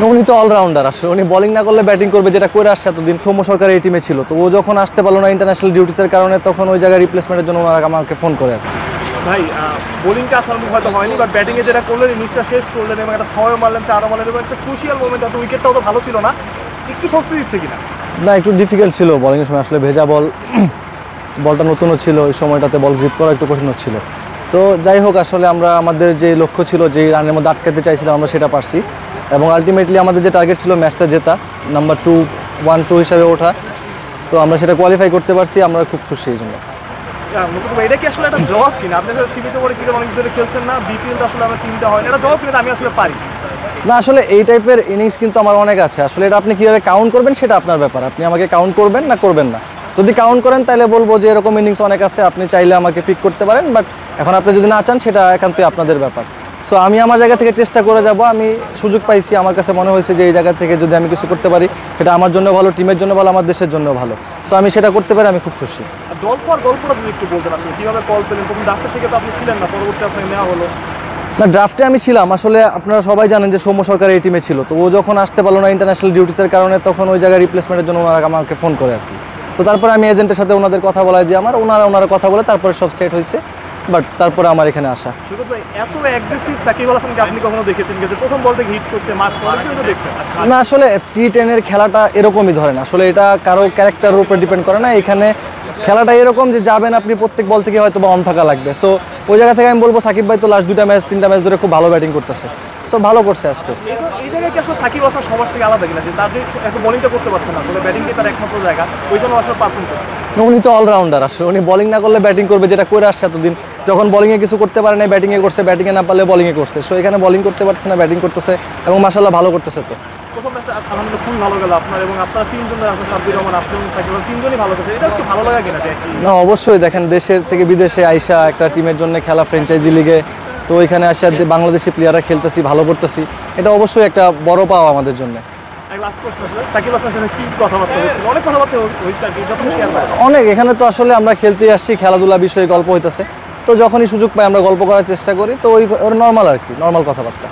উনি তো অলরাউন্ডার, আসলে উনি বোলিং না করলে ব্যাটিং করবে, যেটা করে আসছে এতদিন। সৌম্য সরকার এই টিমে ছিল, তো ও যখন আসতে পারলো না ইন্টারন্যাশনাল ডিউটিসের কারণে, তখন ওই জায়গায় রিপ্লেসমেন্টের জন্য ওনারা আমাকে ফোন করে। ভাই বোলিংটা আসলে হয়তো হয়নি, বাট ব্যাটিংয়ে যেটা করলেন ইনিংসটা শেষ করলেন এবং একটা 6 মারলেন 4 মারলেন এবং একটা ক্রুশিয়াল মোমেন্ট, হয়তো উইকেটটাও তো ভালো ছিল না, একটু স্বস্তি দিচ্ছে কিনা? না, একটু ডিফিকাল্ট ছিল বোলিংয়ের সময়, আসলে ভেজা বলটা নতুনও ছিল, ওই সময়টাতে বল গ্রিপ করা একটু কঠিন হচ্ছিল। তো যাই হোক, আসলে আমরা আমাদের যে লক্ষ্য ছিল, যে রানের মধ্যে আটকাতে চাইছিলাম, আমরা সেটা পারছি এবং আলটিমেটলি আমাদের যে টার্গেট ছিল ম্যাচটা জেতা, নাম্বার 1-2 হিসাবে ওঠা, তো আমরা সেটা কোয়ালিফাই করতে পারছি। আমরা খুব খুশি এই জন্য। এটা কি আসলে একটা জবাব কিনা? আপনি আসলে সীমিত করে কিনা অনেক ধরে খেলছেন না, বিপিএলটা আসলে আমার টিমটা হয় না, এটা জবাব কিনা আমি আসলে পারি না, আসলে এই টাইপের ইনিংস কিন্তু আমার অনেক আছে। আসলে এটা আপনি কীভাবে কাউন্ট করবেন সেটা আপনার ব্যাপার, আপনি আমাকে কাউন্ট করবেন না করবেন না। যদি কাউন্ট করেন তাহলে বলবো যে এরকম ইনিংস অনেক আছে, আপনি চাইলে আমাকে পিক করতে পারেন, বাট এখন আপনি যদি না চান সেটা একান্তই আপনাদের ব্যাপার। সো আমি আমার জায়গা থেকে চেষ্টা করে যাব। আমি সুযোগ পাইছি, আমার কাছে মনে হয়েছে যে এই জায়গা থেকে যদি আমি কিছু করতে পারি সেটা আমার জন্য ভালো, টিমের জন্য ভালো, আমার দেশের জন্য ভালো। সো আমি সেটা করতে পারি, আমি খুব খুশি। গল্পটা যদি একটু বলতেন আসলে কীভাবে কল পেলেন? প্রথম ডাক্তার থেকে তো আপনি ছিলেন না, পরবর্তী আপনাকে নেওয়া হলো। না, ড্রাফটে আমি ছিলাম। আসলে আপনারা সবাই জানেন যে সৌম্য সরকার এই টিমে ছিল, তো ও যখন আসতে পারলো না ইন্টারন্যাশনাল ডিউটিসের কারণে, তখন ওই জায়গায় রিপ্লেসমেন্টের জন্য ওনারা আমাকে ফোন করে আর কি। তো তারপরে আমি এজেন্টের সাথে ওনাদের কথা বলাই দিয়ে ওনারা কথা বলে তারপরে সব সেট হয়েছে, বাট তারপরে আমার এখানে আসা। এত অ্যাগ্রেসিভ সাকিব আল হাসানকে আপনি কখনো দেখেছেন? প্রথম বল থেকে হিট করছে, মারছে, অনেক কিন্তু দেখছেন না। আসলে টি10-এর খেলাটা এরকমই ধরেন, আসলে এটা কারো ক্যারেক্টারের উপর ডিপেন্ড করে না। এখানে খেলাটা এরকম যে যাবেন আপনি প্রত্যেক বল থেকে হয়তো বা অন থাকা লাগবে। সো ওই জায়গা থেকে আমি বলবো সাকিব ভাই তো লাস্ট 2-3 ম্যাচ ধরে খুব ভালো ব্যাটিং করতেছে, সো ভালো করছে আজকে। এই জায়গায় কি আসলে সাকিব হাসান সবার থেকে আলাদা কিনা, যে তার যে এত বোলিংটা করতে পারছে না, আসলে ব্যাটিংকে তার একমাত্র জায়গা, ওই জন্য আসলে পারফর্ম করছে? উনি তো অলরাউন্ডার, আসলে উনি বোলিং না করলে ব্যাটিং করবে, যেটা করে আসছে এতদিন। যখন বোলিংয়ে কিছু করতে পারে না, ব্যাটিংয়ে করছে, ব্যাটিংয়ে না পারলে বোলিংয়ে করছে। সো এখানে বোলিং করতে পারছে না, ব্যাটিং করতেছে এবং মাশাআল্লাহ ভালো করতেছে। তো প্রথম ম্যাচটা আলহামদুলিল্লাহ খুবই ভালো গেল আপনার, এবং আপনারা তিনজন আছে, সাব্বির রহমান, আপনি এবং সাকিব, তিনজনই ভালো করছে, এটা একটু ভালো লাগা কিনা? না, অবশ্যই। দেখেন, দেশের থেকে বিদেশে আইসা একটা টিমের জন্য খেলা, ফ্র্যাঞ্চাইজি লিগে, তো ওইখানে আসা বাংলাদেশি প্লেয়াররা খেলতেছি, ভালো করতেছি, এটা অবশ্যই একটা বড় পাওয়া আমাদের জন্য। অনেক এখানে তো আসলে আমরা খেলতে আসছি, খেলাধুলা বিষয়ে গল্প হইতেছে, তো যখনই সুযোগ পাই আমরা গল্প করার চেষ্টা করি, তো ওই নর্মাল আর কি, নর্মাল কথাবার্তা।